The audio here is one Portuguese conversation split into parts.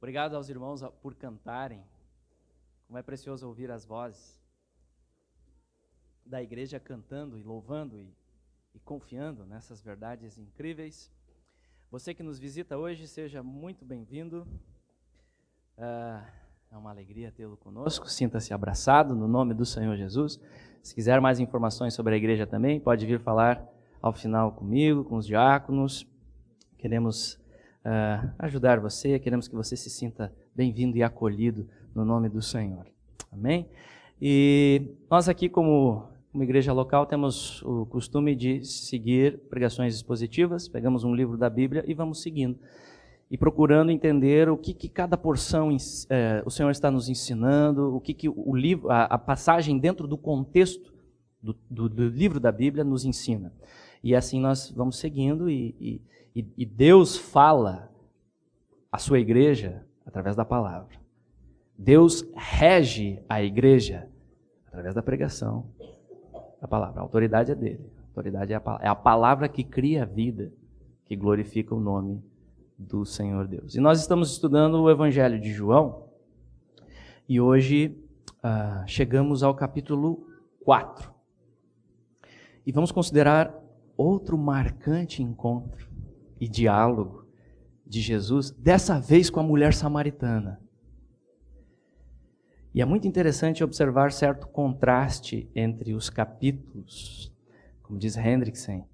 Obrigado aos irmãos por cantarem. Como é precioso ouvir as vozes da igreja cantando e louvando e confiando nessas verdades incríveis. Você que nos visita hoje, seja muito bem-vindo. É uma alegria tê-lo conosco. Sinta-se abraçado no nome do Senhor Jesus. Se quiser mais informações sobre a igreja também, pode vir falar ao final comigo, com os diáconos. Queremos ajudar você, queremos que você se sinta bem-vindo e acolhido no nome do Senhor. Amém? E nós aqui, como igreja local, temos o costume de seguir pregações expositivas, pegamos um livro da Bíblia e vamos seguindo. E procurando entender o que cada porção o Senhor está nos ensinando, o que o livro, a passagem dentro do contexto do livro da Bíblia nos ensina. E assim nós vamos seguindo e Deus fala à sua igreja através da palavra. Deus rege a igreja através da pregação da palavra. A autoridade é dele. A autoridade é a palavra que cria a vida, que glorifica o nome do Senhor Deus. E nós estamos estudando o Evangelho de João e hoje chegamos ao capítulo 4. E vamos considerar outro marcante encontro e diálogo de Jesus, dessa vez com a mulher samaritana. E é muito interessante observar certo contraste entre os capítulos, como diz Hendrickson,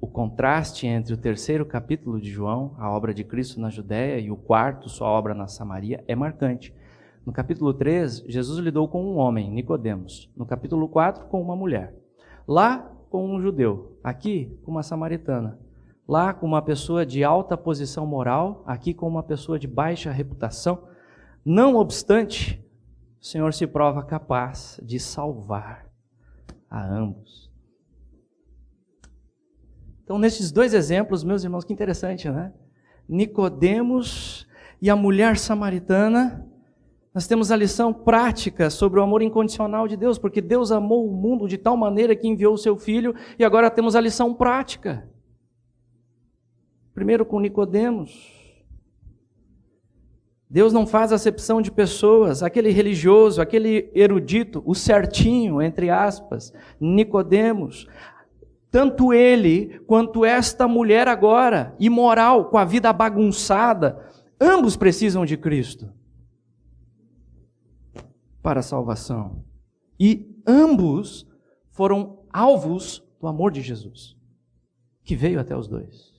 o contraste entre o terceiro capítulo de João, a obra de Cristo na Judéia, e o quarto, sua obra na Samaria, é marcante. No capítulo 3, Jesus lidou com um homem, Nicodemos. No capítulo 4, com uma mulher. Lá, com um judeu. Aqui, com uma samaritana. Lá, com uma pessoa de alta posição moral. Aqui, com uma pessoa de baixa reputação. Não obstante, o Senhor se prova capaz de salvar a ambos. Então, nesses dois exemplos, meus irmãos, que interessante, né? Nicodemos e a mulher samaritana, nós temos a lição prática sobre o amor incondicional de Deus, porque Deus amou o mundo de tal maneira que enviou o seu Filho, e agora temos a lição prática. Primeiro com Nicodemos. Deus não faz acepção de pessoas, aquele religioso, aquele erudito, o certinho, entre aspas, Nicodemos. Tanto ele quanto esta mulher agora, imoral, com a vida bagunçada, ambos precisam de Cristo para a salvação. E ambos foram alvos do amor de Jesus, que veio até os dois.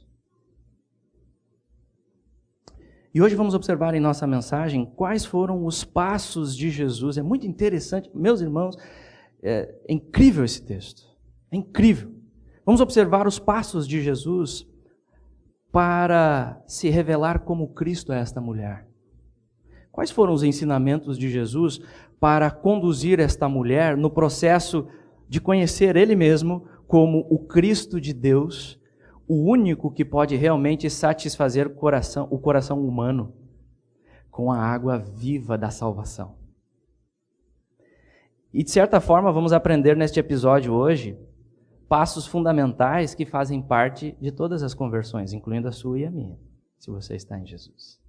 E hoje vamos observar em nossa mensagem quais foram os passos de Jesus. É muito interessante, meus irmãos, é incrível esse texto, é incrível. Vamos observar os passos de Jesus para se revelar como Cristo a esta mulher. Quais foram os ensinamentos de Jesus para conduzir esta mulher no processo de conhecer Ele mesmo como o Cristo de Deus, o único que pode realmente satisfazer o coração humano com a água viva da salvação? E de certa forma vamos aprender neste episódio hoje passos fundamentais que fazem parte de todas as conversões, incluindo a sua e a minha, se você está em Jesus.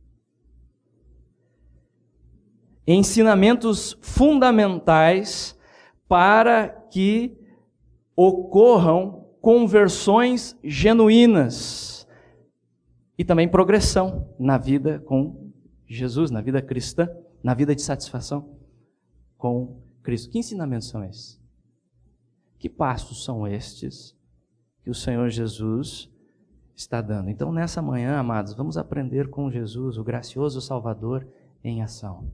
Ensinamentos fundamentais para que ocorram conversões genuínas e também progressão na vida com Jesus, na vida cristã, na vida de satisfação com Cristo. Que ensinamentos são esses? Que passos são estes que o Senhor Jesus está dando? Então, nessa manhã, amados, vamos aprender com Jesus, o gracioso Salvador, em ação.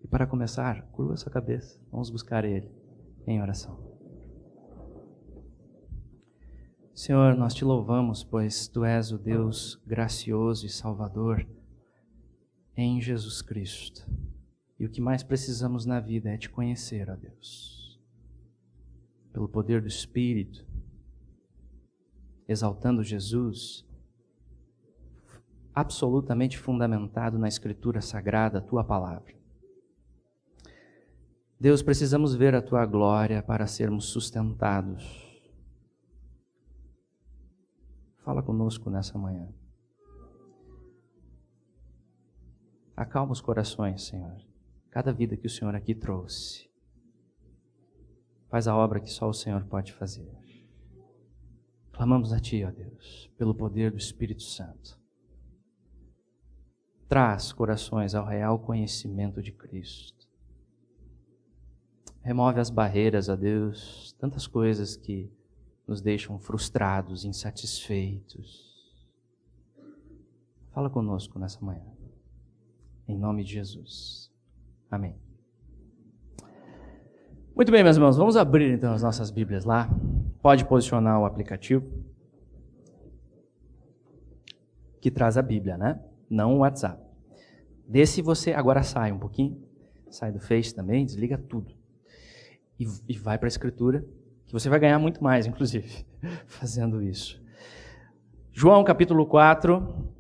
E para começar, curva sua cabeça, vamos buscar Ele em oração. Senhor, nós te louvamos, pois Tu és o Deus gracioso e Salvador em Jesus Cristo. E o que mais precisamos na vida é Te conhecer, ó Deus. Pelo poder do Espírito, exaltando Jesus, absolutamente fundamentado na Escritura Sagrada, a Tua Palavra. Deus, precisamos ver a Tua glória para sermos sustentados. Fala conosco nessa manhã. acalma os corações, Senhor. Cada vida que o Senhor aqui trouxe. Faz a obra que só o Senhor pode fazer. Clamamos a Ti, ó Deus, pelo poder do Espírito Santo. Traz corações ao real conhecimento de Cristo. Remove as barreiras, ó Deus, tantas coisas que nos deixam frustrados, insatisfeitos. Fala conosco nessa manhã. Em nome de Jesus. Amém. Muito bem, meus irmãos, vamos abrir então as nossas Bíblias lá. Pode posicionar o aplicativo que traz a Bíblia, né? Não o WhatsApp. Desse você agora sai um pouquinho, sai do Face também, desliga tudo. E vai para a Escritura, que você vai ganhar muito mais, inclusive, fazendo isso. João capítulo 4,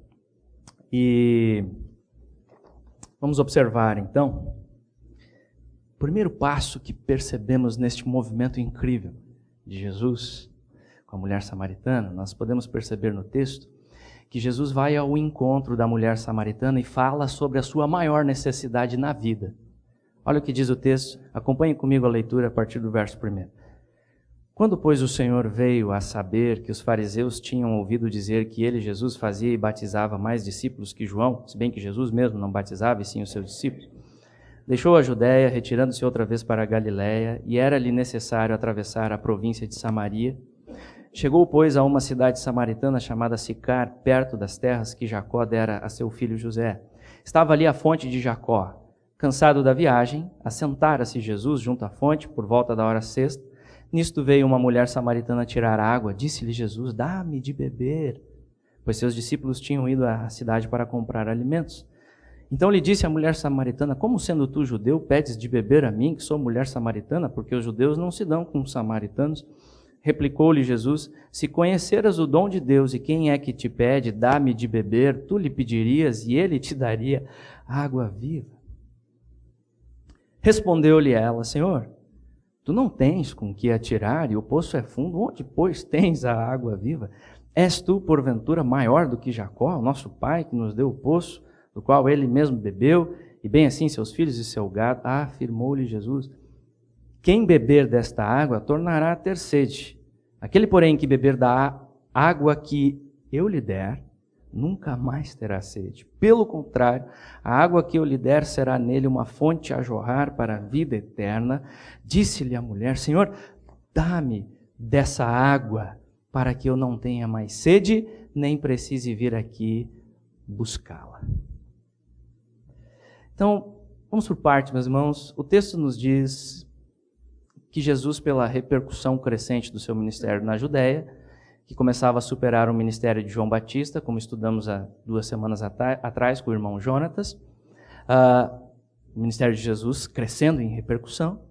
e vamos observar então o primeiro passo que percebemos neste movimento incrível de Jesus com a mulher samaritana. Nós podemos perceber no texto que Jesus vai ao encontro da mulher samaritana e fala sobre a sua maior necessidade na vida. Olha o que diz o texto, acompanhe comigo a leitura a partir do verso 1. Quando, pois, o Senhor veio a saber que os fariseus tinham ouvido dizer que ele, Jesus, fazia e batizava mais discípulos que João, se bem que Jesus mesmo não batizava e sim os seus discípulos, deixou a Judéia, retirando-se outra vez para a Galiléia, e era-lhe necessário atravessar a província de Samaria. Chegou, pois, a uma cidade samaritana chamada Sicar, perto das terras que Jacó dera a seu filho José. Estava ali a fonte de Jacó. Cansado da viagem, assentara-se Jesus junto à fonte por volta da hora sexta. Nisto veio uma mulher samaritana tirar água. Disse-lhe Jesus: dá-me de beber, pois seus discípulos tinham ido à cidade para comprar alimentos. Então lhe disse a mulher samaritana: como sendo tu judeu, pedes de beber a mim, que sou mulher samaritana? Porque os judeus não se dão com os samaritanos. Replicou-lhe Jesus: se conheceras o dom de Deus e quem é que te pede, dá-me de beber, tu lhe pedirias e ele te daria água viva. Respondeu-lhe ela: Senhor, tu não tens com que atirar e o poço é fundo, onde, pois, tens a água viva? És tu, porventura, maior do que Jacó, o nosso pai, que nos deu o poço, do qual ele mesmo bebeu, e bem assim seus filhos e seu gado? Afirmou-lhe Jesus: quem beber desta água tornará a ter sede. Aquele, porém, que beber da água que eu lhe der, nunca mais terá sede. Pelo contrário, a água que eu lhe der será nele uma fonte a jorrar para a vida eterna. Disse-lhe a mulher: Senhor, dá-me dessa água, para que eu não tenha mais sede, nem precise vir aqui buscá-la. Então, vamos por partes, meus irmãos. O texto nos diz que Jesus, pela repercussão crescente do seu ministério na Judéia, que começava a superar o ministério de João Batista, como estudamos há 2 semanas atrás com o irmão Jonatas, o ministério de Jesus crescendo em repercussão.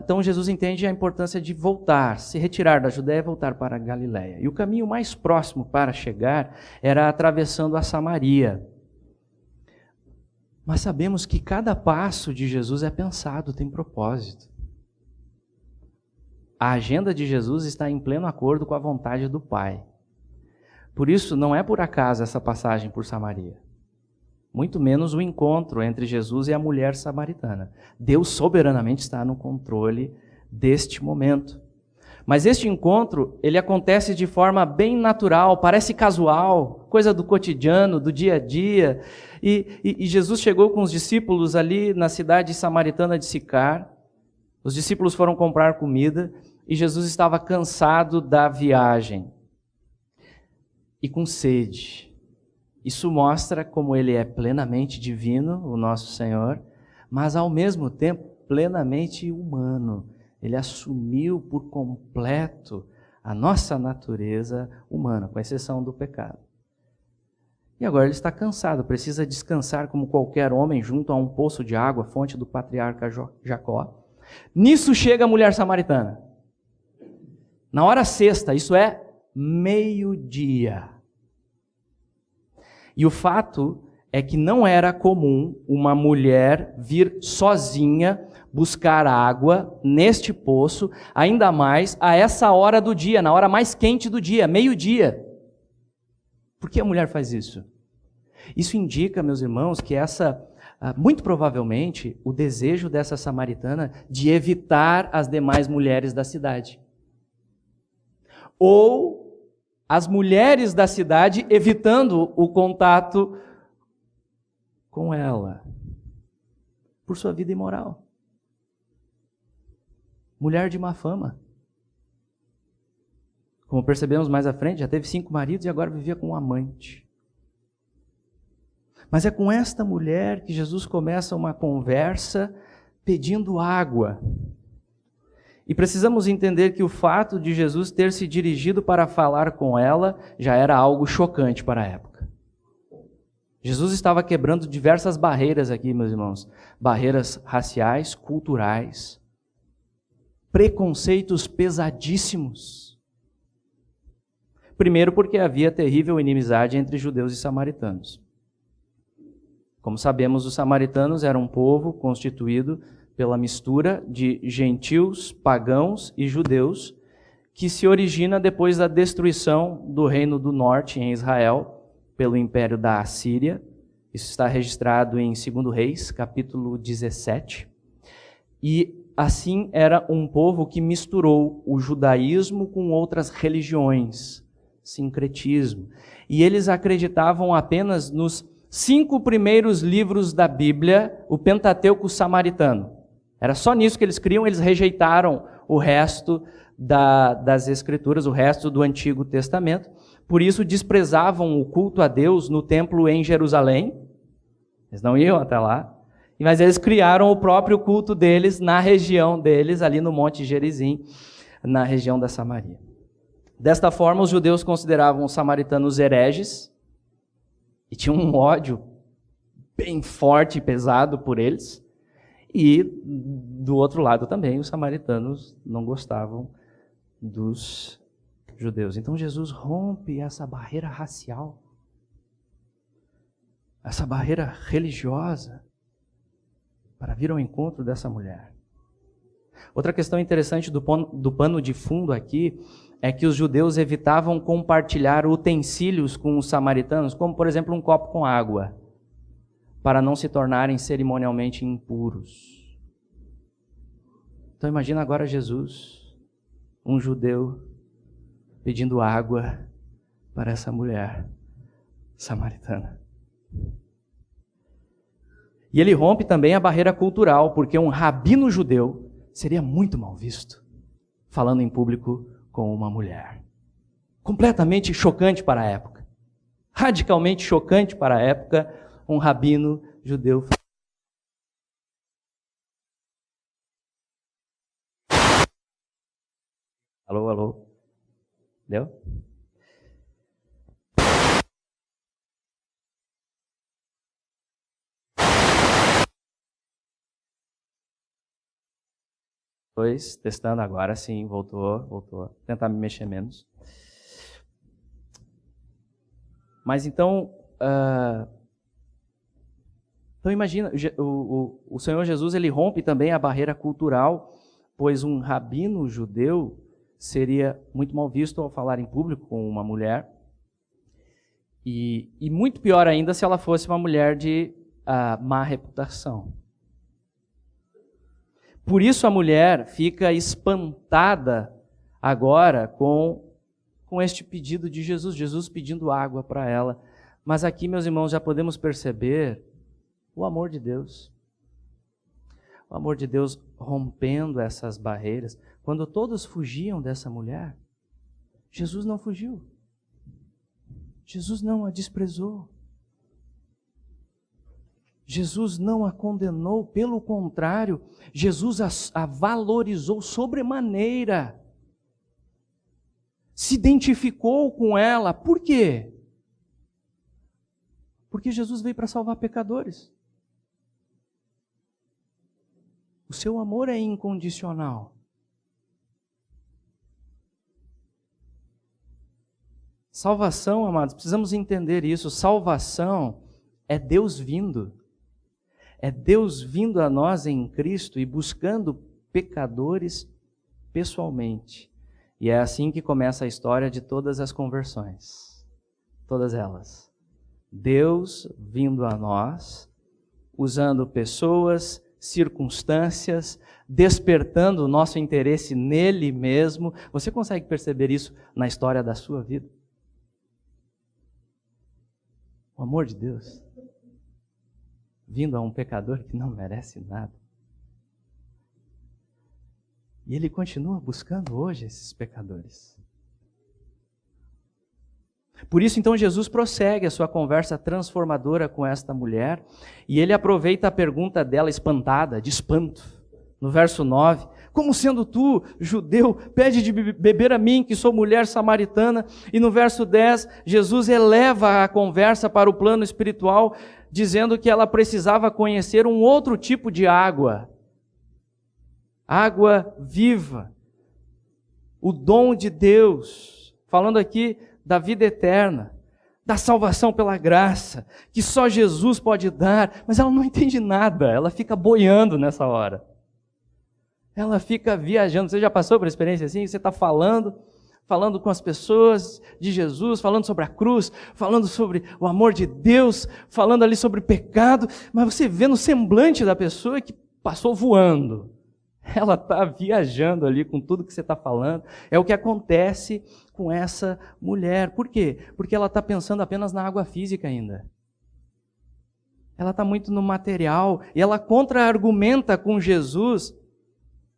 Então Jesus entende a importância de voltar, se retirar da Judéia e voltar para a Galiléia. E o caminho mais próximo para chegar era atravessando a Samaria. Mas sabemos que cada passo de Jesus é pensado, tem propósito. A agenda de Jesus está em pleno acordo com a vontade do Pai. Por isso, não é por acaso essa passagem por Samaria. Muito menos o encontro entre Jesus e a mulher samaritana. Deus soberanamente está no controle deste momento. Mas este encontro, ele acontece de forma bem natural, parece casual, coisa do cotidiano, do dia a dia. E Jesus chegou com os discípulos ali na cidade samaritana de Sicar. Os discípulos foram comprar comida e Jesus estava cansado da viagem e com sede. Isso mostra como ele é plenamente divino, o nosso Senhor, mas ao mesmo tempo plenamente humano. Ele assumiu por completo a nossa natureza humana, com exceção do pecado. E agora ele está cansado, precisa descansar como qualquer homem junto a um poço de água, fonte do patriarca Jacó. Nisso chega a mulher samaritana. Na hora sexta, isso é meio-dia. E o fato é que não era comum uma mulher vir sozinha buscar água neste poço, ainda mais a essa hora do dia, na hora mais quente do dia, meio-dia. Por que a mulher faz isso? Isso indica, meus irmãos, que muito provavelmente, o desejo dessa samaritana de evitar as demais mulheres da cidade. Ou as mulheres da cidade evitando o contato com ela, por sua vida imoral. Mulher de má fama. Como percebemos mais à frente, já teve 5 maridos e agora vivia com um amante. Mas é com esta mulher que Jesus começa uma conversa pedindo água. E precisamos entender que o fato de Jesus ter se dirigido para falar com ela já era algo chocante para a época. Jesus estava quebrando diversas barreiras aqui, meus irmãos. Barreiras raciais, culturais, preconceitos pesadíssimos. Primeiro porque havia terrível inimizade entre judeus e samaritanos. Como sabemos, os samaritanos eram um povo constituído pela mistura de gentios, pagãos e judeus, que se origina depois da destruição do Reino do Norte em Israel, pelo Império da Assíria. Isso está registrado em 2 Reis, capítulo 17. E assim era um povo que misturou o judaísmo com outras religiões, sincretismo. E eles acreditavam apenas nos 5 primeiros livros da Bíblia, o Pentateuco samaritano. Era só nisso que eles criam, eles rejeitaram o resto das Escrituras, o resto do Antigo Testamento. Por isso desprezavam o culto a Deus no templo em Jerusalém. Eles não iam até lá. Mas eles criaram o próprio culto deles na região deles, ali no Monte Gerizim, na região da Samaria. Desta forma, os judeus consideravam os samaritanos hereges e tinham um ódio bem forte e pesado por eles. E, do outro lado também, os samaritanos não gostavam dos judeus. Então, Jesus rompe essa barreira racial, essa barreira religiosa, para vir ao encontro dessa mulher. Outra questão interessante do pano de fundo aqui é que os judeus evitavam compartilhar utensílios com os samaritanos, como, por exemplo, um copo com água, para não se tornarem cerimonialmente impuros. Então imagina agora Jesus, um judeu, pedindo água para essa mulher samaritana. E ele rompe também a barreira cultural, porque um rabino judeu seria muito mal visto, falando em público com uma mulher. Completamente chocante para a época. Radicalmente chocante para a época, um rabino judeu. Alô, alô. Deu? Testando agora, sim, voltou. Tentar me mexer menos. Mas então imagina, o Senhor Jesus, ele rompe também a barreira cultural, pois um rabino judeu seria muito mal visto ao falar em público com uma mulher, e muito pior ainda se ela fosse uma mulher de má reputação. Por isso a mulher fica espantada agora com este pedido de Jesus, Jesus pedindo água para ela. Mas aqui, meus irmãos, já podemos perceber o amor de Deus. O amor de Deus rompendo essas barreiras. Quando todos fugiam dessa mulher, Jesus não fugiu. Jesus não a desprezou. Jesus não a condenou, pelo contrário, Jesus a valorizou sobremaneira. Se identificou com ela. Por quê? Porque Jesus veio para salvar pecadores. O seu amor é incondicional. Salvação, amados, precisamos entender isso. Salvação é Deus vindo. É Deus vindo a nós em Cristo e buscando pecadores pessoalmente. E é assim que começa a história de todas as conversões. Todas elas. Deus vindo a nós, usando pessoas, circunstâncias, despertando o nosso interesse nele mesmo. Você consegue perceber isso na história da sua vida? O amor de Deus vindo a um pecador que não merece nada. E Ele continua buscando hoje esses pecadores. Por isso, então, Jesus prossegue a sua conversa transformadora com esta mulher e Ele aproveita a pergunta dela espantada, de espanto, no verso 9. Como sendo tu, judeu, pede de beber a mim, que sou mulher samaritana? E no verso 10, Jesus eleva a conversa para o plano espiritual, dizendo que ela precisava conhecer um outro tipo de água. Água viva. O dom de Deus. Falando aqui da vida eterna, da salvação pela graça, que só Jesus pode dar, mas ela não entende nada, ela fica boiando nessa hora. Ela fica viajando. Você já passou por uma experiência assim? Você está falando com as pessoas de Jesus, falando sobre a cruz, falando sobre o amor de Deus, falando ali sobre pecado, mas você vê no semblante da pessoa que passou voando. Ela está viajando ali com tudo que você está falando. É o que acontece com essa mulher. Por quê? Porque ela está pensando apenas na água física ainda. Ela está muito no material. E ela contra-argumenta com Jesus.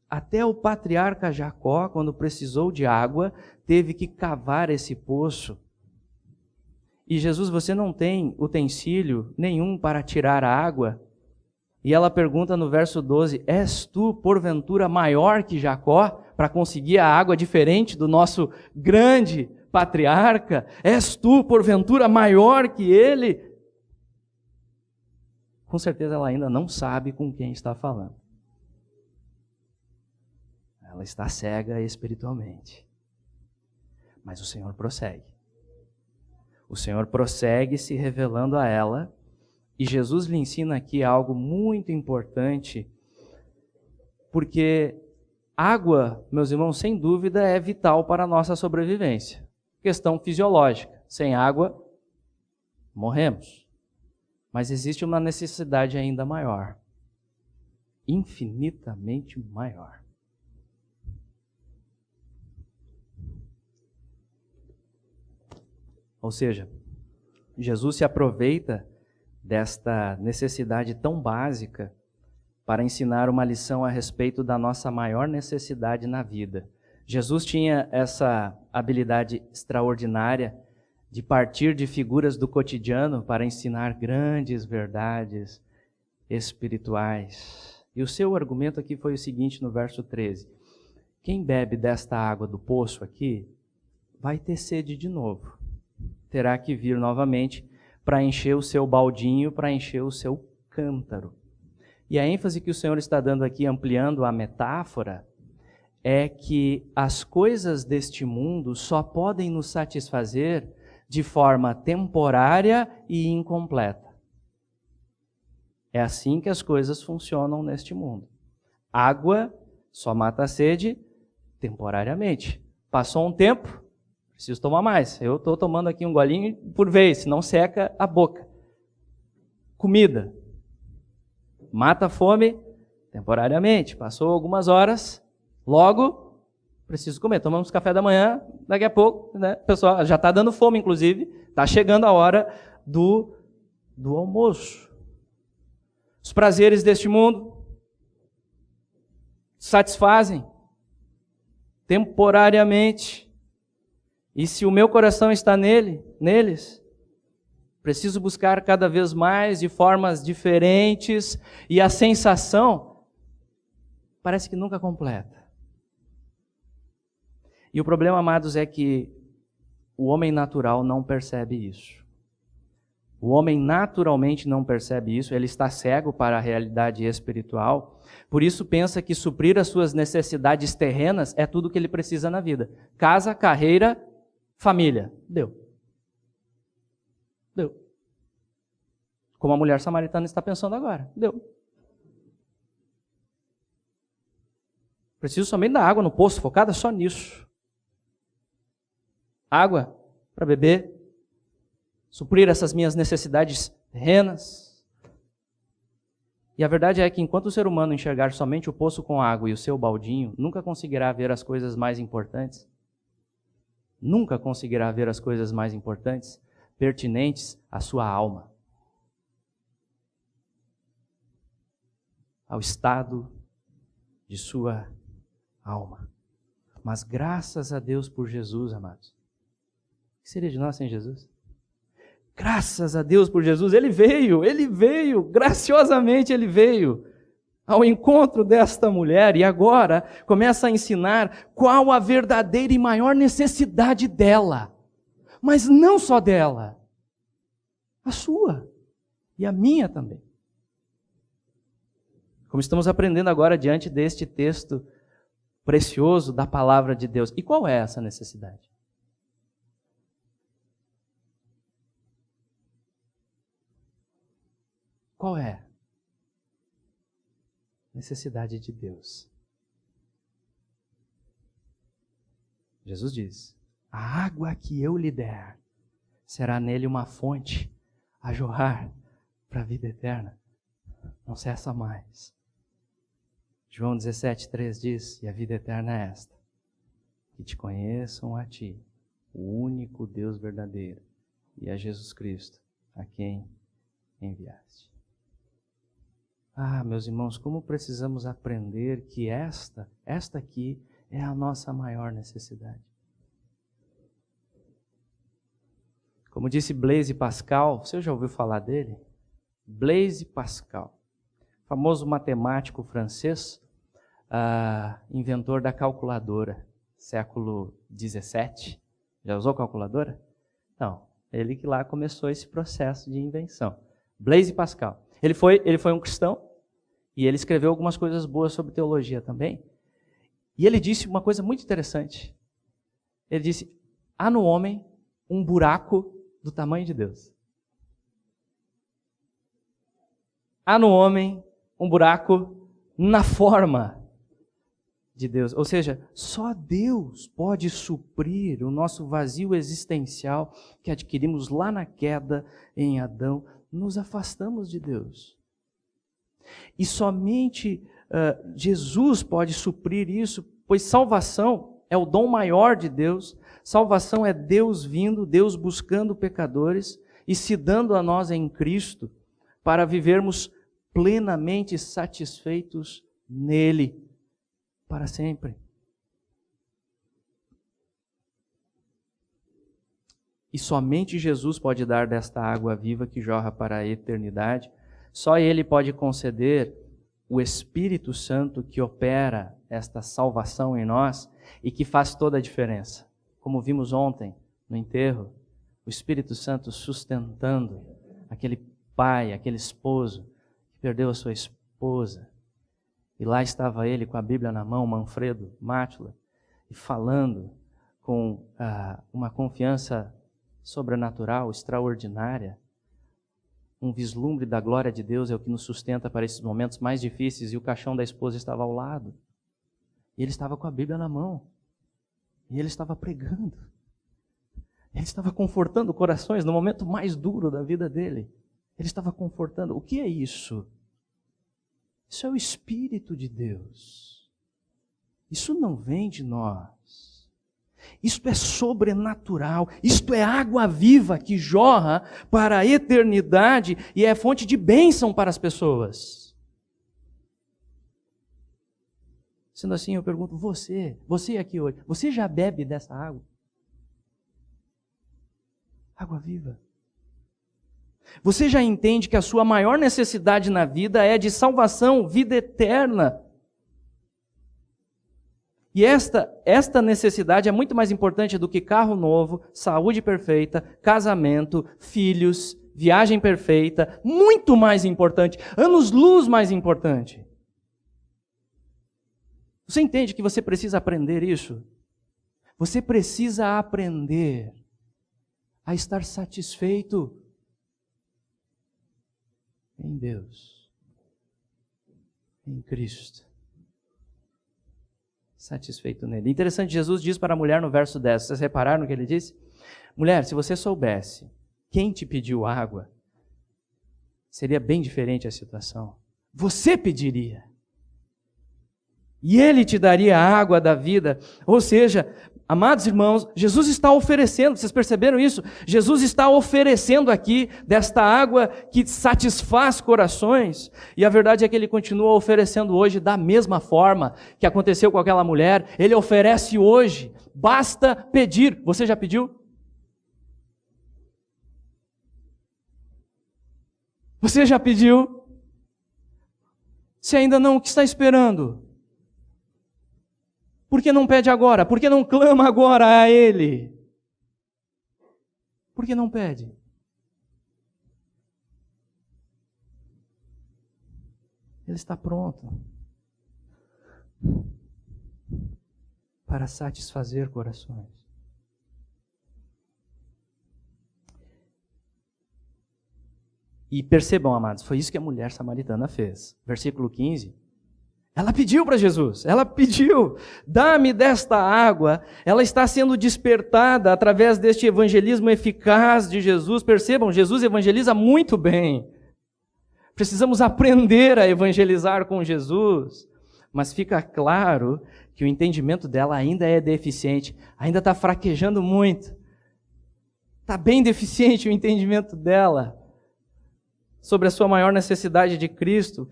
Até o patriarca Jacó, quando precisou de água, teve que cavar esse poço. E Jesus, você não tem utensílio nenhum para tirar a água? E ela pergunta no verso 12, és tu, porventura, maior que Jacó, para conseguir a água diferente do nosso grande patriarca? És tu, porventura, maior que ele? Com certeza ela ainda não sabe com quem está falando. Ela está cega espiritualmente. Mas o Senhor prossegue. O Senhor prossegue se revelando a ela. E Jesus lhe ensina aqui algo muito importante, porque água, meus irmãos, sem dúvida é vital para a nossa sobrevivência. Questão fisiológica. Sem água, morremos. Mas existe uma necessidade ainda maior. Infinitamente maior. Ou seja, Jesus se aproveita desta necessidade tão básica para ensinar uma lição a respeito da nossa maior necessidade na vida. Jesus tinha essa habilidade extraordinária de partir de figuras do cotidiano para ensinar grandes verdades espirituais. E o seu argumento aqui foi o seguinte no verso 13. Quem bebe desta água do poço aqui vai ter sede de novo. Terá que vir novamente para encher o seu baldinho, para encher o seu cântaro. E a ênfase que o Senhor está dando aqui, ampliando a metáfora, é que as coisas deste mundo só podem nos satisfazer de forma temporária e incompleta. É assim que as coisas funcionam neste mundo. Água só mata a sede temporariamente. Passou um tempo, preciso tomar mais. Eu estou tomando aqui um golinho por vez, senão seca a boca. Comida. Mata a fome temporariamente. Passou algumas horas, logo preciso comer. Tomamos café da manhã, daqui a pouco, né? O pessoal já está dando fome, inclusive. Está chegando a hora do almoço. Os prazeres deste mundo satisfazem temporariamente. E se o meu coração está neles, preciso buscar cada vez mais de formas diferentes e a sensação parece que nunca completa. E o problema, amados, é que o homem natural não percebe isso. O homem naturalmente não percebe isso, ele está cego para a realidade espiritual, por isso pensa que suprir as suas necessidades terrenas é tudo que ele precisa na vida. Casa, carreira, família. Deu. Como a mulher samaritana está pensando agora. Deu. Preciso somente da água no poço, focada só nisso. Água para beber. suprir essas minhas necessidades terrenas. E a verdade é que enquanto o ser humano enxergar somente o poço com água e o seu baldinho, nunca conseguirá ver as coisas mais importantes. Nunca conseguirá ver as coisas mais importantes, pertinentes à sua alma, ao estado de sua alma. Mas graças a Deus por Jesus, amados. O que seria de nós sem Jesus? Graças a Deus por Jesus, Ele veio, graciosamente Ele veio ao encontro desta mulher e agora começa a ensinar qual a verdadeira e maior necessidade dela. Mas não só dela, a sua e a minha também. Como estamos aprendendo agora diante deste texto precioso da palavra de Deus. E qual é essa necessidade? Qual é? Necessidade de Deus. Jesus diz: a água que eu lhe der será nele uma fonte a jorrar para a vida eterna. Não cessa mais. João 17,3 diz: e a vida eterna é esta, que te conheçam a ti, o único Deus verdadeiro, e a Jesus Cristo, a quem enviaste. Ah, meus irmãos, como precisamos aprender que esta aqui é a nossa maior necessidade. Como disse Blaise Pascal, você já ouviu falar dele? Blaise Pascal, famoso matemático francês, inventor da calculadora, século 17. Já usou calculadora? Não, ele que lá começou esse processo de invenção. Blaise Pascal. Ele foi um cristão e ele escreveu algumas coisas boas sobre teologia também. E ele disse uma coisa muito interessante. Ele disse: há no homem um buraco do tamanho de Deus. Há no homem um buraco na forma de Deus. Ou seja, só Deus pode suprir o nosso vazio existencial que adquirimos lá na queda em Adão. Nos afastamos de Deus. E somente Jesus pode suprir isso, pois salvação é o dom maior de Deus. Salvação é Deus vindo, Deus buscando pecadores e se dando a nós em Cristo para vivermos plenamente satisfeitos nele para sempre. E somente Jesus pode dar desta água viva que jorra para a eternidade. Só Ele pode conceder o Espírito Santo que opera esta salvação em nós e que faz toda a diferença. Como vimos ontem no enterro, o Espírito Santo sustentando aquele pai, aquele esposo que perdeu a sua esposa. E lá estava ele com a Bíblia na mão, Manfredo Mátula, e falando com uma confiança sobrenatural, extraordinária. Um vislumbre da glória de Deus é o que nos sustenta para esses momentos mais difíceis, e o caixão da esposa estava ao lado. E ele estava com a Bíblia na mão. E ele estava pregando. Ele estava confortando corações no momento mais duro da vida dele. Ele estava confortando. O que é isso? Isso é o Espírito de Deus. Isso não vem de nós. Isto é sobrenatural, isto é água viva que jorra para a eternidade e é fonte de bênção para as pessoas. Sendo assim, eu pergunto, você aqui hoje, você já bebe dessa água? Água viva. Você já entende que a sua maior necessidade na vida é de salvação, vida eterna? E esta necessidade é muito mais importante do que carro novo, saúde perfeita, casamento, filhos, viagem perfeita, muito mais importante, anos-luz mais importante. Você entende que você precisa aprender isso? Você precisa aprender a estar satisfeito em Deus, em Cristo. Satisfeito nele. Interessante, Jesus diz para a mulher no verso 10, vocês repararam o que ele disse? Mulher, se você soubesse quem te pediu água, seria bem diferente a situação. Você pediria. E Ele te daria a água da vida. Ou seja, amados irmãos, Jesus está oferecendo, vocês perceberam isso? Jesus está oferecendo aqui desta água que satisfaz corações. E a verdade é que Ele continua oferecendo hoje da mesma forma que aconteceu com aquela mulher. Ele oferece hoje. Basta pedir. Você já pediu? Você já pediu? Se ainda não, o que está esperando? Por que não pede agora? Por que não clama agora a Ele? Por que não pede? Ele está pronto para satisfazer corações. E percebam, amados, foi isso que a mulher samaritana fez. Versículo 15. Ela pediu para Jesus, ela pediu, dá-me desta água. Ela está sendo despertada através deste evangelismo eficaz de Jesus. Percebam, Jesus evangeliza muito bem. Precisamos aprender a evangelizar com Jesus. Mas fica claro que o entendimento dela ainda é deficiente, ainda está fraquejando muito. Está bem deficiente o entendimento dela sobre a sua maior necessidade de Cristo.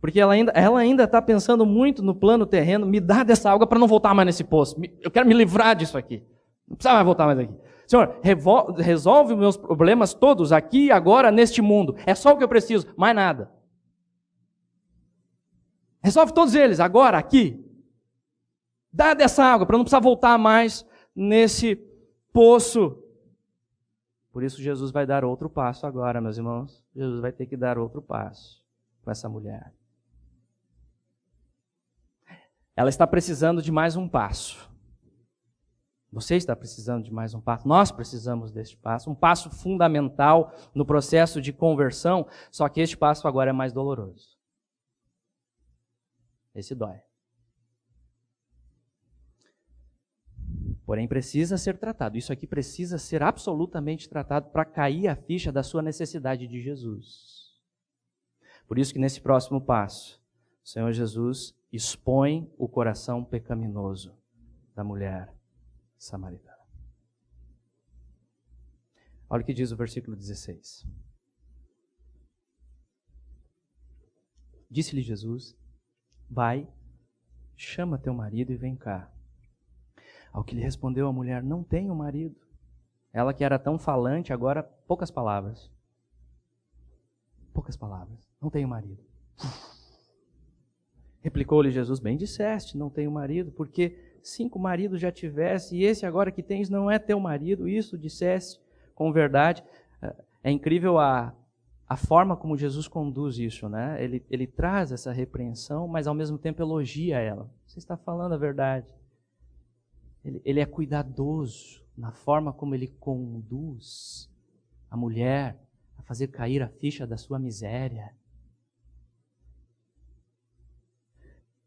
Porque ela ainda está pensando muito no plano terreno. Me dá dessa água para não voltar mais nesse poço. Eu quero me livrar disso aqui. Não precisa mais voltar mais aqui. Senhor, resolve os meus problemas todos aqui e agora neste mundo. É só o que eu preciso, mais nada. Resolve todos eles agora, aqui. Dá dessa água para não precisar voltar mais nesse poço. Por isso Jesus vai dar outro passo agora, meus irmãos. Jesus vai ter que dar outro passo com essa mulher. Ela está precisando de mais um passo. Você está precisando de mais um passo. Nós precisamos deste passo. Um passo fundamental no processo de conversão. Só que este passo agora é mais doloroso. Esse dói. Porém, precisa ser tratado. Isso aqui precisa ser absolutamente tratado para cair a ficha da sua necessidade de Jesus. Por isso que nesse próximo passo, o Senhor Jesus expõe o coração pecaminoso da mulher samaritana. Olha o que diz o versículo 16. Disse-lhe Jesus: vai, chama teu marido e vem cá. Ao que lhe respondeu a mulher: não tenho marido. Ela que era tão falante, agora poucas palavras. Poucas palavras. Não tenho marido. Replicou-lhe Jesus: bem disseste, não tenho marido, porque 5 maridos já tivesse, e esse agora que tens não é teu marido. Isso disseste com verdade. É incrível a forma como Jesus conduz isso, né? Ele traz essa repreensão, mas ao mesmo tempo elogia ela. Você está falando a verdade. Ele é cuidadoso na forma como ele conduz a mulher a fazer cair a ficha da sua miséria.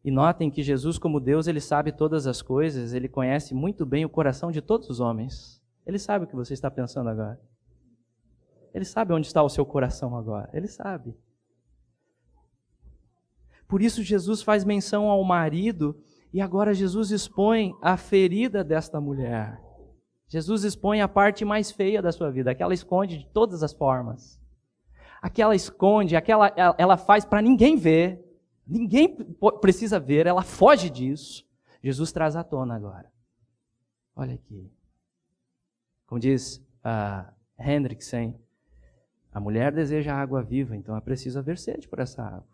E notem que Jesus, como Deus, ele sabe todas as coisas, ele conhece muito bem o coração de todos os homens. Ele sabe o que você está pensando agora. Ele sabe onde está o seu coração agora. Ele sabe. Por isso Jesus faz menção ao marido e agora Jesus expõe a ferida desta mulher. Jesus expõe a parte mais feia da sua vida, aquela esconde de todas as formas. Aquela esconde, ela faz para ninguém ver. Ninguém precisa ver, ela foge disso. Jesus traz à tona agora. Olha aqui. Como diz Hendrickson, a mulher deseja água viva, então é preciso haver sede por essa água.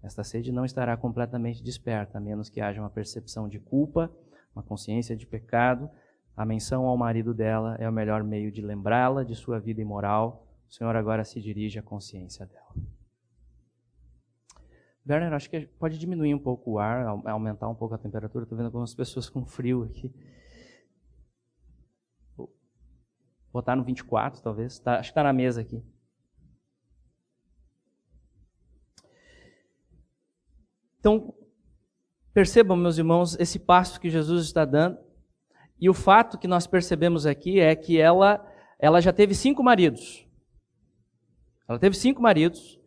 Esta sede não estará completamente desperta, a menos que haja uma percepção de culpa, uma consciência de pecado. A menção ao marido dela é o melhor meio de lembrá-la de sua vida imoral. O Senhor agora se dirige à consciência dela. Werner, acho que pode diminuir um pouco o ar, aumentar um pouco a temperatura. Estou vendo algumas pessoas com frio aqui. Vou botar no 24, talvez. Acho que está na mesa aqui. Então, percebam, meus irmãos, esse passo que Jesus está dando. E o fato que nós percebemos aqui é que ela ela já teve 5 maridos. Ela teve 5 maridos,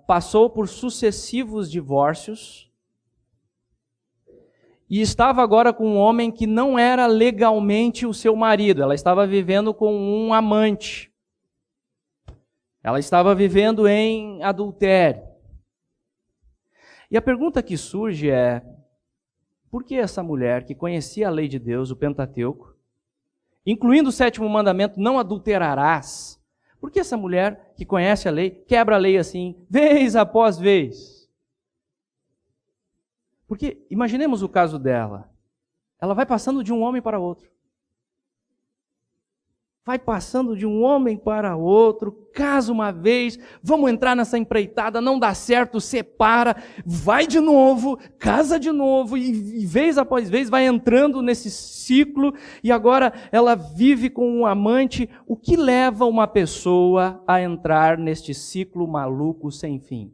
passou por sucessivos divórcios e estava agora com um homem que não era legalmente o seu marido. Ela estava vivendo com um amante. Ela estava vivendo em adultério. E a pergunta que surge é: por que essa mulher que conhecia a lei de Deus, o Pentateuco, incluindo o 7º mandamento, não adulterarás? Por que essa mulher que conhece a lei, quebra a lei assim, vez após vez? Porque imaginemos o caso dela. Ela vai passando de um homem para outro. Vai passando de um homem para outro, casa uma vez, vamos entrar nessa empreitada, não dá certo, separa, vai de novo, casa de novo, e vez após vez vai entrando nesse ciclo, e agora ela vive com um amante. O que leva uma pessoa a entrar neste ciclo maluco sem fim?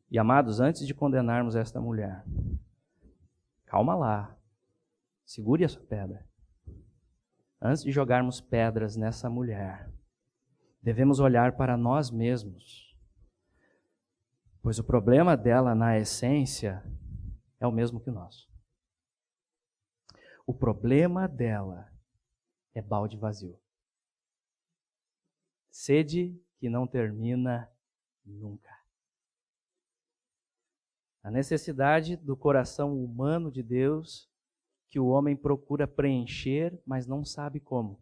E amados, antes de condenarmos esta mulher, calma lá. Segure a sua pedra. Antes de jogarmos pedras nessa mulher, devemos olhar para nós mesmos. Pois o problema dela, na essência, é o mesmo que o nosso. O problema dela é balde vazio. Sede que não termina nunca. A necessidade do coração humano de Deus que o homem procura preencher, mas não sabe como.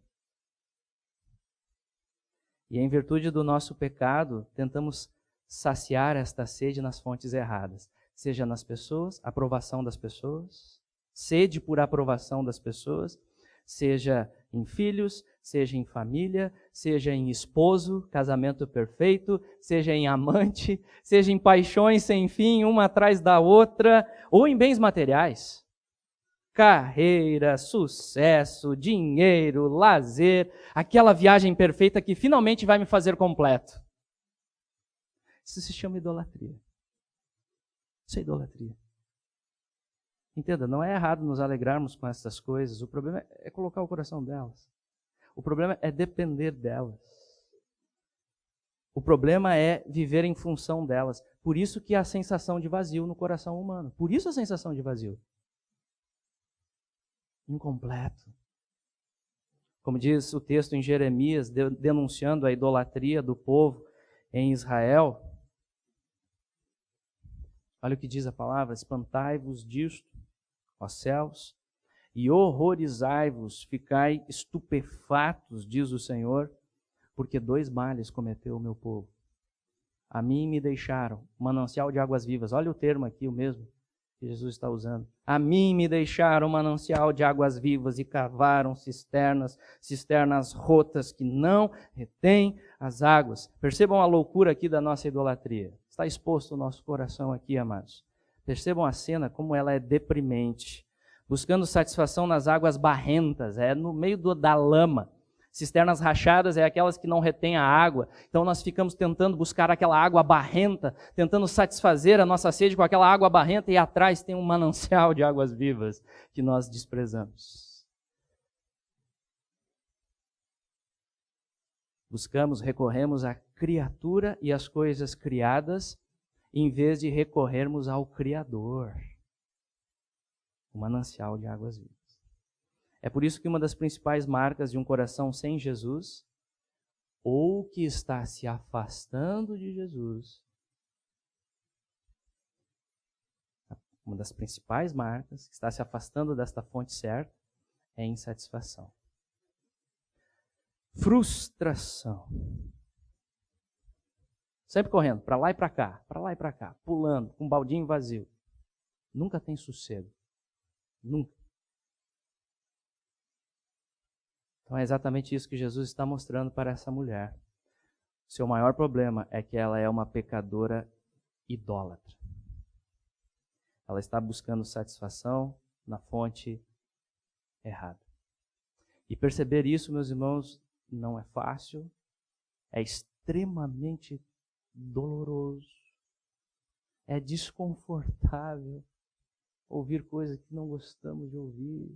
E em virtude do nosso pecado, tentamos saciar esta sede nas fontes erradas. Seja nas pessoas, aprovação das pessoas, sede por aprovação das pessoas, seja em filhos, seja em família, seja em esposo, casamento perfeito, seja em amante, seja em paixões sem fim, uma atrás da outra, ou em bens materiais. Carreira, sucesso, dinheiro, lazer, aquela viagem perfeita que finalmente vai me fazer completo. Isso se chama idolatria. Isso é idolatria. Entenda, não é errado nos alegrarmos com essas coisas, o problema é colocar o coração delas. O problema é depender delas. O problema é viver em função delas. Por isso que há a sensação de vazio no coração humano. Por isso a sensação de vazio. Incompleto. Como diz o texto em Jeremias, denunciando a idolatria do povo em Israel. Olha o que diz a palavra: espantai-vos disto, ó céus, e horrorizai-vos, ficai estupefatos, diz o Senhor, porque 2 males cometeu o meu povo. A mim me deixaram manancial de águas vivas. Olha o termo aqui, o mesmo que Jesus está usando. A mim me deixaram manancial de águas vivas e cavaram cisternas rotas que não retêm as águas. Percebam a loucura aqui da nossa idolatria. Está exposto o nosso coração aqui, amados. Percebam a cena, como ela é deprimente. Buscando satisfação nas águas barrentas, no meio da lama. Cisternas rachadas é aquelas que não retêm a água. Então nós ficamos tentando buscar aquela água barrenta, tentando satisfazer a nossa sede com aquela água barrenta, e atrás tem um manancial de águas vivas que nós desprezamos. Recorremos à criatura e às coisas criadas, em vez de recorrermos ao Criador, o manancial de águas vivas. É por isso que uma das principais marcas de um coração sem Jesus, ou que está se afastando de Jesus, uma das principais marcas que está se afastando desta fonte certa, é insatisfação. Frustração. Sempre correndo, para lá e para cá, pulando, com um baldinho vazio. Nunca tem sossego. Nunca. Então é exatamente isso que Jesus está mostrando para essa mulher. Seu maior problema é que ela é uma pecadora idólatra. Ela está buscando satisfação na fonte errada. E perceber isso, meus irmãos, não é fácil, é extremamente doloroso, é desconfortável, ouvir coisas que não gostamos de ouvir.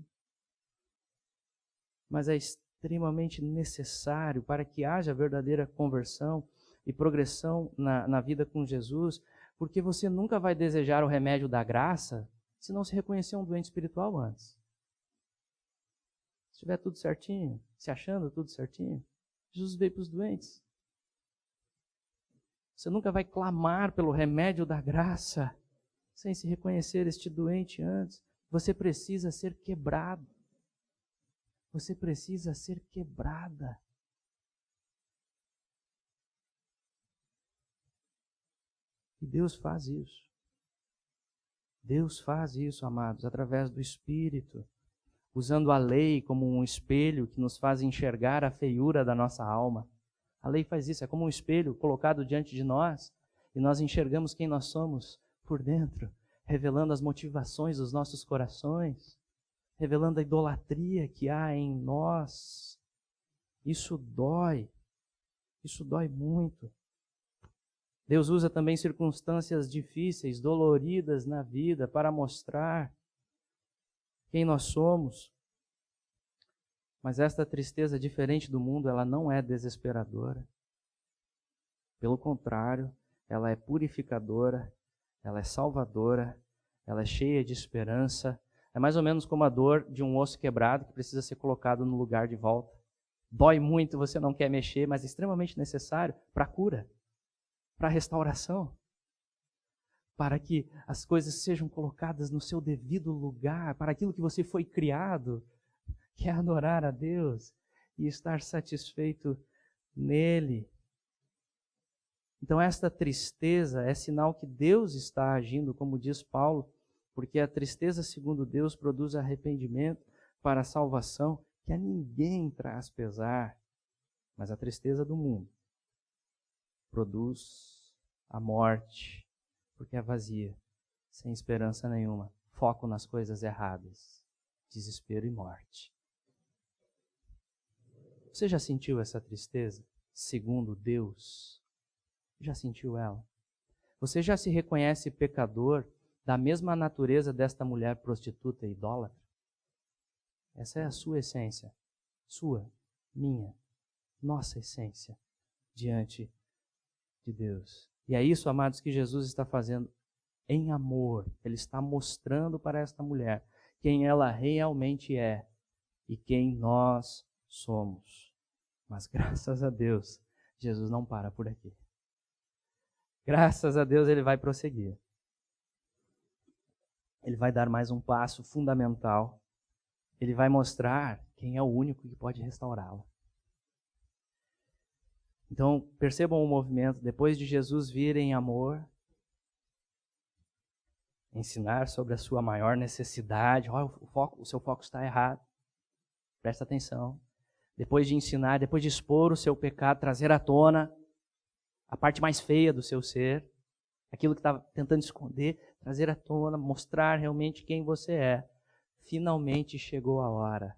Mas é extremamente necessário para que haja verdadeira conversão e progressão na vida com Jesus, porque você nunca vai desejar o remédio da graça se não se reconhecer um doente espiritual antes. Se estiver tudo certinho, se achando tudo certinho, Jesus veio para os doentes. Você nunca vai clamar pelo remédio da graça sem se reconhecer este doente antes. Você precisa ser quebrado. Você precisa ser quebrada. E Deus faz isso. Deus faz isso, amados, através do Espírito, usando a lei como um espelho que nos faz enxergar a feiura da nossa alma. A lei faz isso, é como um espelho colocado diante de nós e nós enxergamos quem nós somos por dentro, revelando as motivações dos nossos corações, revelando a idolatria que há em nós. Isso dói muito. Deus usa também circunstâncias difíceis, doloridas na vida para mostrar quem nós somos. Mas esta tristeza, diferente do mundo, ela não é desesperadora. Pelo contrário, ela é purificadora, ela é salvadora, ela é cheia de esperança. É mais ou menos como a dor de um osso quebrado que precisa ser colocado no lugar de volta. Dói muito, você não quer mexer, mas é extremamente necessário para a cura, para a restauração, para que as coisas sejam colocadas no seu devido lugar, para aquilo que você foi criado, que é adorar a Deus e estar satisfeito nele. Então esta tristeza é sinal que Deus está agindo, como diz Paulo, porque a tristeza, segundo Deus, produz arrependimento para a salvação, que a ninguém traz pesar. Mas a tristeza do mundo produz a morte, porque é vazia, sem esperança nenhuma, foco nas coisas erradas, desespero e morte. Você já sentiu essa tristeza, segundo Deus? Já sentiu ela? Você já se reconhece pecador da mesma natureza desta mulher prostituta e idólatra? Essa é a sua essência, sua, minha, nossa essência diante de Deus. E é isso, amados, que Jesus está fazendo em amor. Ele está mostrando para esta mulher quem ela realmente é e quem nós somos. Mas graças a Deus, Jesus não para por aqui. Graças a Deus ele vai prosseguir. Ele vai dar mais um passo fundamental. Ele vai mostrar quem é o único que pode restaurá-la. Então, percebam o movimento. Depois de Jesus vir em amor, ensinar sobre a sua maior necessidade. Olha, o seu foco está errado. Presta atenção. Depois de ensinar, depois de expor o seu pecado, trazer à tona a parte mais feia do seu ser, aquilo que estava tentando esconder, trazer à tona, mostrar realmente quem você é. Finalmente chegou a hora.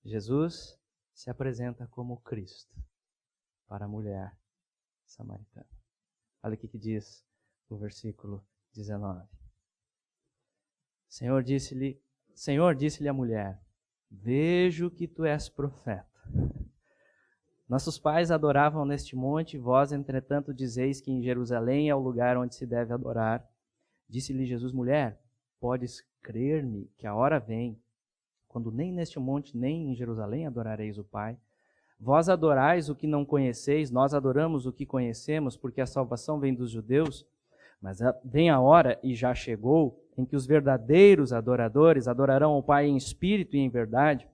Jesus se apresenta como Cristo para a mulher samaritana. Olha o que diz o versículo 19. Senhor disse-lhe a mulher: vejo que tu és profeta. Nossos pais adoravam neste monte, vós, entretanto, dizeis que em Jerusalém é o lugar onde se deve adorar. Disse-lhe Jesus: mulher, podes crer-me que a hora vem, quando nem neste monte, nem em Jerusalém adorareis o Pai. Vós adorais o que não conheceis, nós adoramos o que conhecemos, porque a salvação vem dos judeus. Mas vem a hora, e já chegou, em que os verdadeiros adoradores adorarão ao Pai em espírito e em verdade,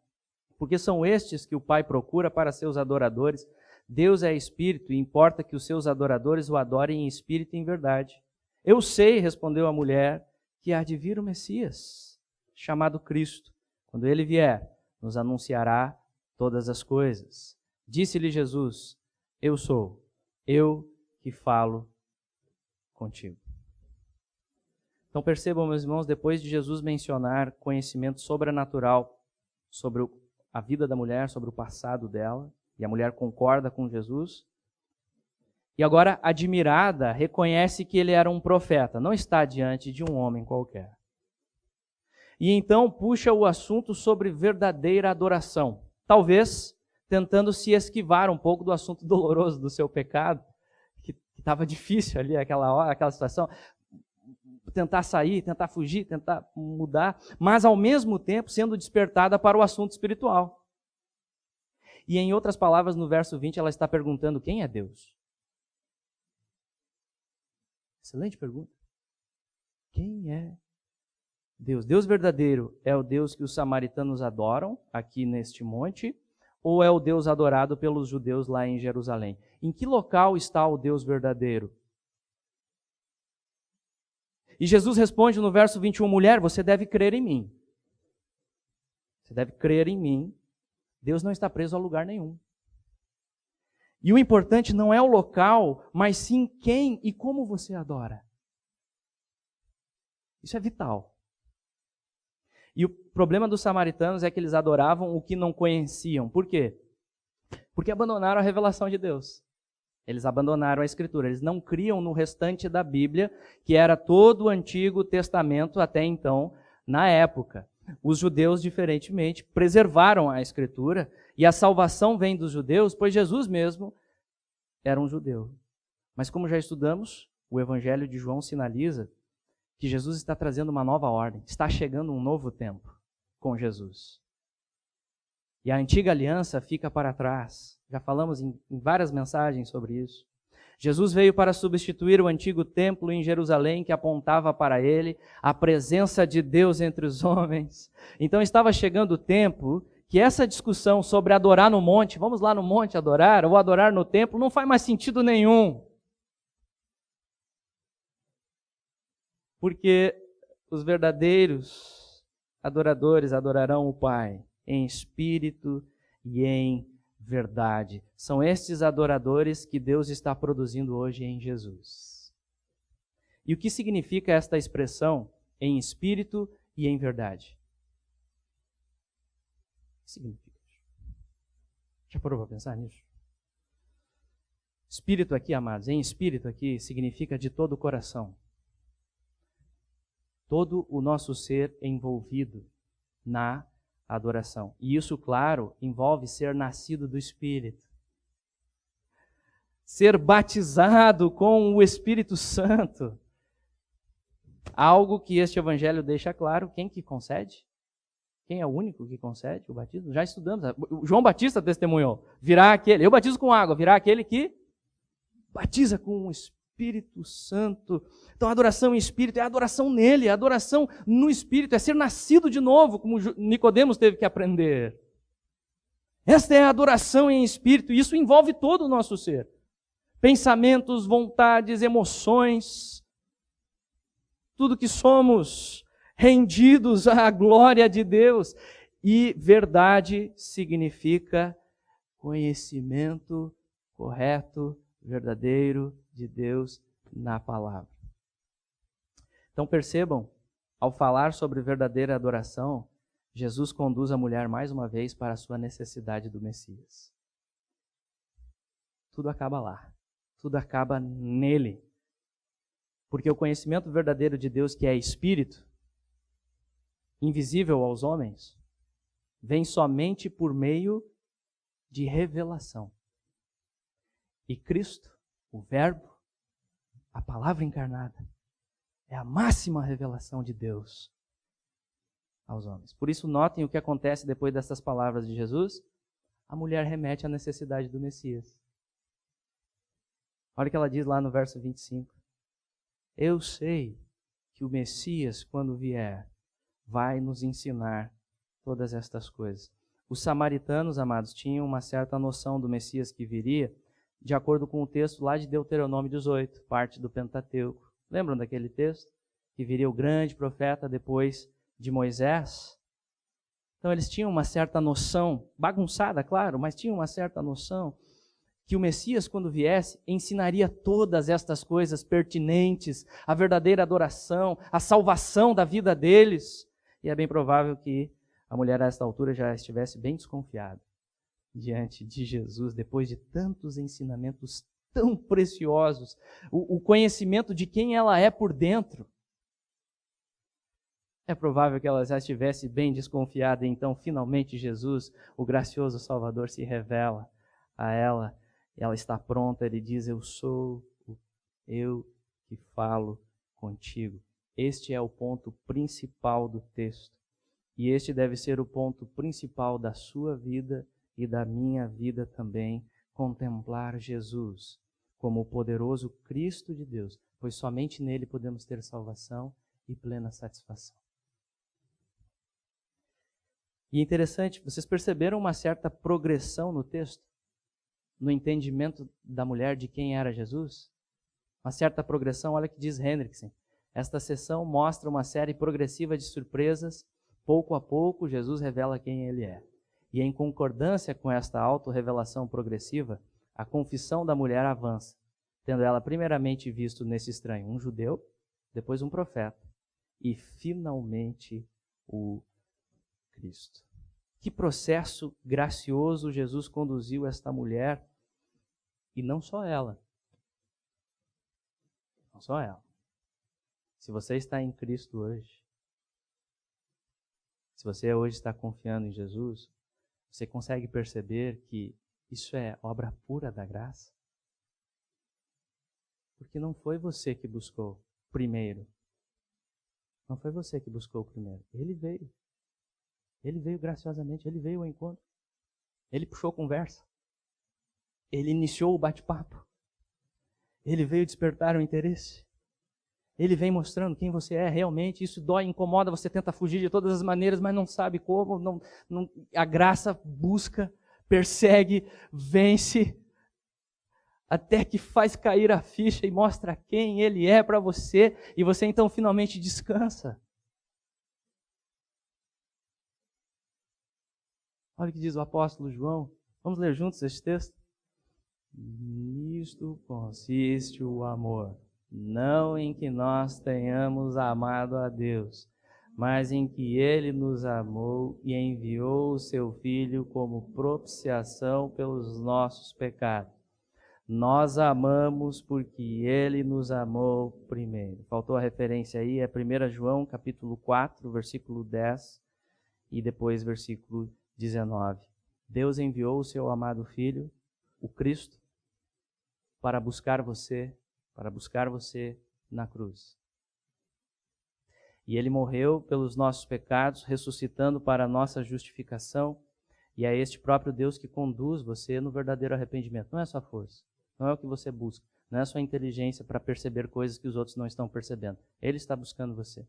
porque são estes que o Pai procura para seus adoradores. Deus é espírito e importa que os seus adoradores o adorem em espírito e em verdade. Eu sei, respondeu a mulher, que há de vir o Messias, chamado Cristo. Quando ele vier, nos anunciará todas as coisas. Disse-lhe Jesus: eu sou, eu que falo contigo. Então percebam, meus irmãos, depois de Jesus mencionar conhecimento sobrenatural sobre a vida da mulher, sobre o passado dela, e a mulher concorda com Jesus, e agora, admirada, reconhece que ele era um profeta, não está diante de um homem qualquer. e então puxa o assunto sobre verdadeira adoração. Talvez tentando se esquivar um pouco do assunto doloroso do seu pecado, que estava difícil ali aquela situação. Tentar sair, tentar fugir, tentar mudar, mas ao mesmo tempo sendo despertada para o assunto espiritual. E em outras palavras, no verso 20, ela está perguntando: quem é Deus? Excelente pergunta. Quem é Deus? Deus verdadeiro é o Deus que os samaritanos adoram aqui neste monte, ou é o Deus adorado pelos judeus lá em Jerusalém? Em que local está o Deus verdadeiro? E Jesus responde no verso 21, mulher, você deve crer em mim. Você deve crer em mim. Deus não está preso a lugar nenhum. E o importante não é o local, mas sim quem e como você adora. Isso é vital. E o problema dos samaritanos é que eles adoravam o que não conheciam. Por quê? Porque abandonaram a revelação de Deus. Eles abandonaram a Escritura, eles não criam no restante da Bíblia, que era todo o Antigo Testamento até então, na época. Os judeus, diferentemente, preservaram a Escritura, e a salvação vem dos judeus, pois Jesus mesmo era um judeu. Mas como já estudamos, o Evangelho de João sinaliza que Jesus está trazendo uma nova ordem, está chegando um novo tempo com Jesus. E a antiga aliança fica para trás. Já falamos em várias mensagens sobre isso. Jesus veio para substituir o antigo templo em Jerusalém, que apontava para ele a presença de Deus entre os homens. Então estava chegando o tempo que essa discussão sobre adorar no monte, vamos lá no monte adorar, ou adorar no templo, não faz mais sentido nenhum. Porque os verdadeiros adoradores adorarão o Pai em espírito e em verdade. São estes adoradores que Deus está produzindo hoje em Jesus. E o que significa esta expressão em espírito e em verdade? O que significa? Já parou para pensar nisso? Espírito aqui, amados, em espírito aqui significa de todo o coração. Todo o nosso ser envolvido na adoração. E isso, claro, envolve ser nascido do Espírito. Ser batizado com o Espírito Santo. Algo que este Evangelho deixa claro. Quem que concede? Quem é o único que concede o batismo? Já estudamos. O João Batista testemunhou. Virá aquele, eu batizo com água, virá aquele que batiza com o Espírito Santo. Então a adoração em espírito é a adoração nele, a adoração no espírito, é ser nascido de novo, como Nicodemos teve que aprender. Esta é a adoração em espírito, e isso envolve todo o nosso ser. Pensamentos, vontades, emoções, tudo que somos rendidos à glória de Deus. E verdade significa conhecimento correto, verdadeiro de Deus na palavra. Então percebam, ao falar sobre verdadeira adoração, Jesus conduz a mulher mais uma vez para a sua necessidade do Messias. Tudo acaba lá. Tudo acaba nele. Porque o conhecimento verdadeiro de Deus, que é espírito, invisível aos homens, vem somente por meio de revelação. E Cristo, o Verbo, a palavra encarnada, é a máxima revelação de Deus aos homens. Por isso, notem o que acontece depois dessas palavras de Jesus. A mulher remete à necessidade do Messias. Olha o que ela diz lá no verso 25. Eu sei que o Messias, quando vier, vai nos ensinar todas estas coisas. Os samaritanos, amados, tinham uma certa noção do Messias que viria, de acordo com o texto lá de Deuteronômio 18, parte do Pentateuco. Lembram daquele texto? Que viria o grande profeta depois de Moisés? Então eles tinham uma certa noção, bagunçada, claro, mas tinham uma certa noção que o Messias, quando viesse, ensinaria todas estas coisas pertinentes à verdadeira adoração, à salvação da vida deles. E é bem provável que a mulher a esta altura já estivesse bem desconfiada diante de Jesus, depois de tantos ensinamentos tão preciosos, o conhecimento de quem ela é por dentro. É provável que ela já estivesse bem desconfiada, e então finalmente Jesus, o gracioso Salvador, se revela a ela. Ela está pronta, ele diz: eu sou eu que falo contigo. Este é o ponto principal do texto. E este deve ser o ponto principal da sua vida e da minha vida também, contemplar Jesus como o poderoso Cristo de Deus, pois somente nele podemos ter salvação e plena satisfação. E interessante, vocês perceberam uma certa progressão no texto? No entendimento da mulher de quem era Jesus? Uma certa progressão, olha o que diz Hendrickson. Esta sessão mostra uma série progressiva de surpresas. Pouco a pouco, Jesus revela quem ele é. E em concordância com esta autorrevelação progressiva, a confissão da mulher avança, tendo ela primeiramente visto nesse estranho um judeu, depois um profeta e finalmente o Cristo. Que processo gracioso Jesus conduziu esta mulher, e não só ela. Não só ela. Se você está em Cristo hoje, se você hoje está confiando em Jesus, você consegue perceber que isso é obra pura da graça? Porque não foi você que buscou primeiro. Não foi você que buscou primeiro. Ele veio. Ele veio graciosamente, ele veio ao encontro. Ele puxou conversa. Ele iniciou o bate-papo. Ele veio despertar o interesse. Ele vem mostrando quem você é realmente. Isso dói, incomoda, você tenta fugir de todas as maneiras, mas não sabe como. A graça busca, persegue, vence, até que faz cair a ficha e mostra quem Ele é para você, e você então finalmente descansa. Olha o que diz o apóstolo João. Vamos ler juntos esse texto? Nisto consiste o amor, não em que nós tenhamos amado a Deus, mas em que Ele nos amou e enviou o Seu Filho como propiciação pelos nossos pecados. Nós amamos porque Ele nos amou primeiro. Faltou a referência aí, é 1 João capítulo 4, versículo 10 e depois versículo 19. Deus enviou o Seu amado Filho, o Cristo, para buscar você na cruz. E Ele morreu pelos nossos pecados, ressuscitando para a nossa justificação, e é este próprio Deus que conduz você no verdadeiro arrependimento. Não é sua força, não é o que você busca, não é a sua inteligência para perceber coisas que os outros não estão percebendo. Ele está buscando você.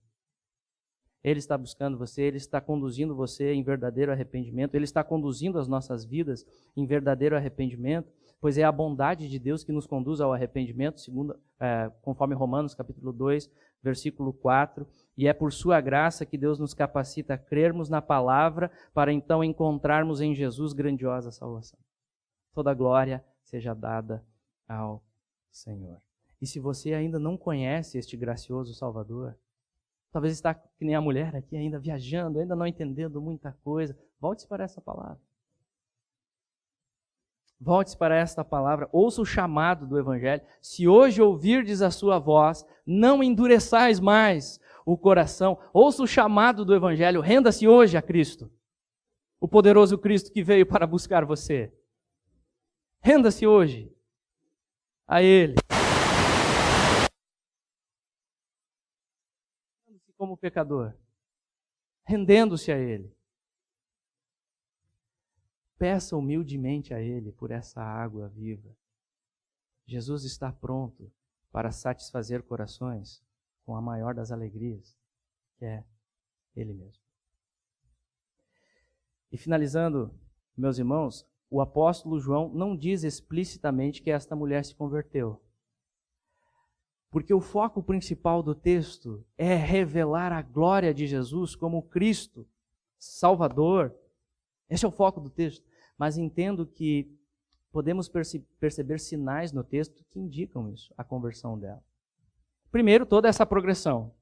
Ele está buscando você, Ele está conduzindo você em verdadeiro arrependimento, Ele está conduzindo as nossas vidas em verdadeiro arrependimento, pois é a bondade de Deus que nos conduz ao arrependimento, conforme Romanos capítulo 2, versículo 4, e é por sua graça que Deus nos capacita a crermos na palavra para então encontrarmos em Jesus grandiosa salvação. Toda glória seja dada ao Senhor. E se você ainda não conhece este gracioso Salvador, talvez está que nem a mulher aqui ainda viajando, ainda não entendendo muita coisa, volte-se para essa palavra. Volte-se para esta palavra, ouça o chamado do Evangelho. Se hoje ouvirdes a sua voz, não endureçais mais o coração. Ouça o chamado do Evangelho, renda-se hoje a Cristo, o poderoso Cristo que veio para buscar você. Renda-se hoje a Ele. Como pecador, rendendo-se a Ele. Peça humildemente a Ele por essa água viva. Jesus está pronto para satisfazer corações com a maior das alegrias, que é Ele mesmo. E finalizando, meus irmãos, o apóstolo João não diz explicitamente que esta mulher se converteu. Porque o foco principal do texto é revelar a glória de Jesus como Cristo, Salvador. Esse é o foco do texto. Mas entendo que podemos perceber sinais no texto que indicam isso, a conversão dela. Primeiro, toda essa progressão,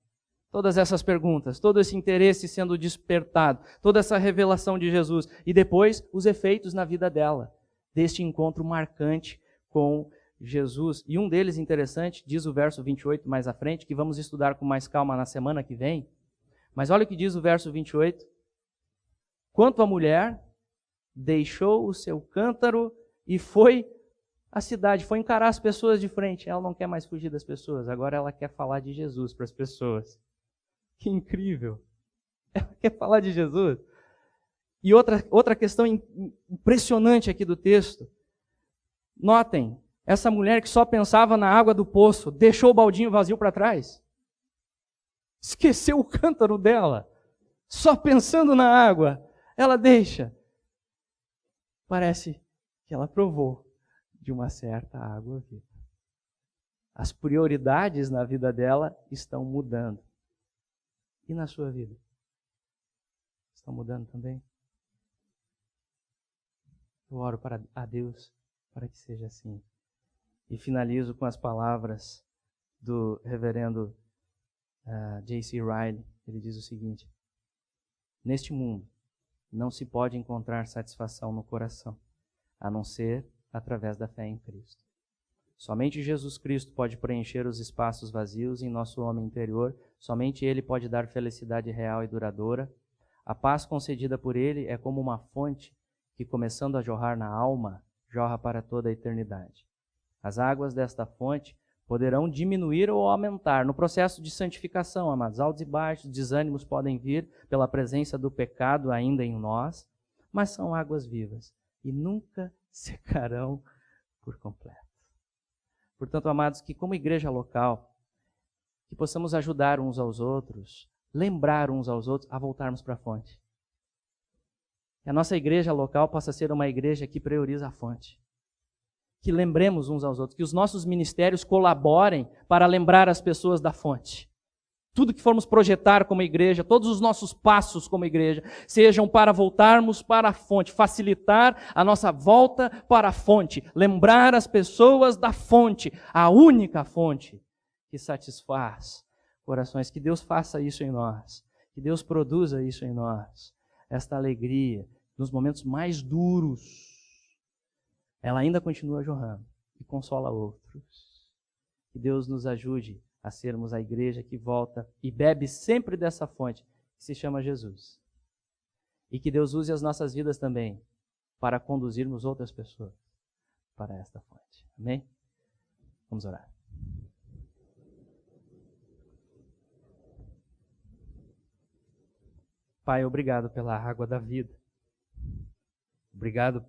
todas essas perguntas, todo esse interesse sendo despertado, toda essa revelação de Jesus. E depois, os efeitos na vida dela, deste encontro marcante com Jesus. E um deles interessante, diz o verso 28 mais à frente, que vamos estudar com mais calma na semana que vem. Mas olha o que diz o verso 28. Quanto à mulher, deixou o seu cântaro e foi à cidade, foi encarar as pessoas de frente. Ela não quer mais fugir das pessoas, agora ela quer falar de Jesus para as pessoas. Que incrível! Ela quer falar de Jesus. E outra questão impressionante aqui do texto. Notem, essa mulher que só pensava na água do poço, deixou o baldinho vazio para trás. Esqueceu o cântaro dela. Só pensando na água, ela deixa. Parece que ela provou de uma certa água viva. As prioridades na vida dela estão mudando. E na sua vida? Estão mudando também? Eu oro a Deus para que seja assim. E finalizo com as palavras do reverendo J.C. Ryle. Ele diz o seguinte: neste mundo não se pode encontrar satisfação no coração, a não ser através da fé em Cristo. Somente Jesus Cristo pode preencher os espaços vazios em nosso homem interior, somente Ele pode dar felicidade real e duradoura. A paz concedida por Ele é como uma fonte que, começando a jorrar na alma, jorra para toda a eternidade. As águas desta fonte poderão diminuir ou aumentar no processo de santificação, amados. Altos e baixos, desânimos podem vir pela presença do pecado ainda em nós, mas são águas vivas e nunca secarão por completo. Portanto, amados, que como igreja local, que possamos ajudar uns aos outros, lembrar uns aos outros a voltarmos para a fonte. Que a nossa igreja local possa ser uma igreja que prioriza a fonte. Que lembremos uns aos outros, que os nossos ministérios colaborem para lembrar as pessoas da fonte. Tudo que formos projetar como igreja, todos os nossos passos como igreja, sejam para voltarmos para a fonte, facilitar a nossa volta para a fonte, lembrar as pessoas da fonte, a única fonte que satisfaz corações. Que Deus faça isso em nós, que Deus produza isso em nós, esta alegria nos momentos mais duros. Ela ainda continua jorrando e consola outros. Que Deus nos ajude a sermos a igreja que volta e bebe sempre dessa fonte que se chama Jesus. E que Deus use as nossas vidas também para conduzirmos outras pessoas para esta fonte. Amém? Vamos orar. Pai, obrigado pela água da vida. Obrigado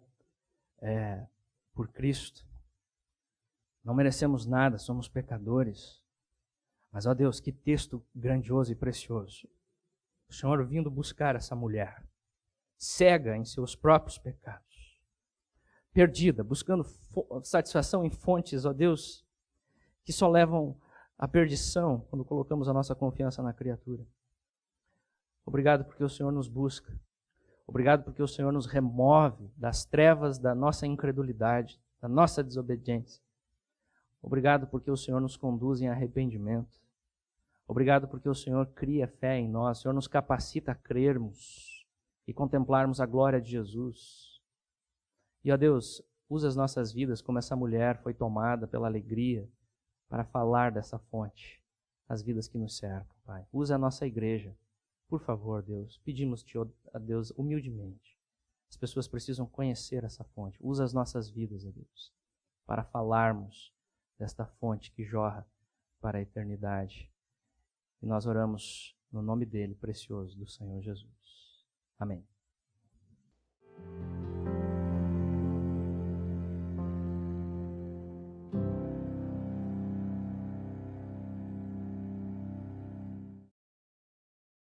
por Cristo. Não merecemos nada, somos pecadores. Mas, ó Deus, que texto grandioso e precioso. O Senhor vindo buscar essa mulher, cega em seus próprios pecados, perdida, buscando satisfação em fontes, ó Deus, que só levam à perdição quando colocamos a nossa confiança na criatura. Obrigado porque o Senhor nos busca. Obrigado porque o Senhor nos remove das trevas da nossa incredulidade, da nossa desobediência. Obrigado porque o Senhor nos conduz em arrependimento. Obrigado porque o Senhor cria fé em nós. O Senhor nos capacita a crermos e contemplarmos a glória de Jesus. E, ó Deus, usa as nossas vidas como essa mulher foi tomada pela alegria para falar dessa fonte, as vidas que nos cercam, Pai. Usa a nossa igreja. Por favor, Deus, pedimos-te a Deus humildemente. As pessoas precisam conhecer essa fonte. Usa as nossas vidas, ó Deus, para falarmos desta fonte que jorra para a eternidade. E nós oramos no nome dele, precioso, do Senhor Jesus. Amém.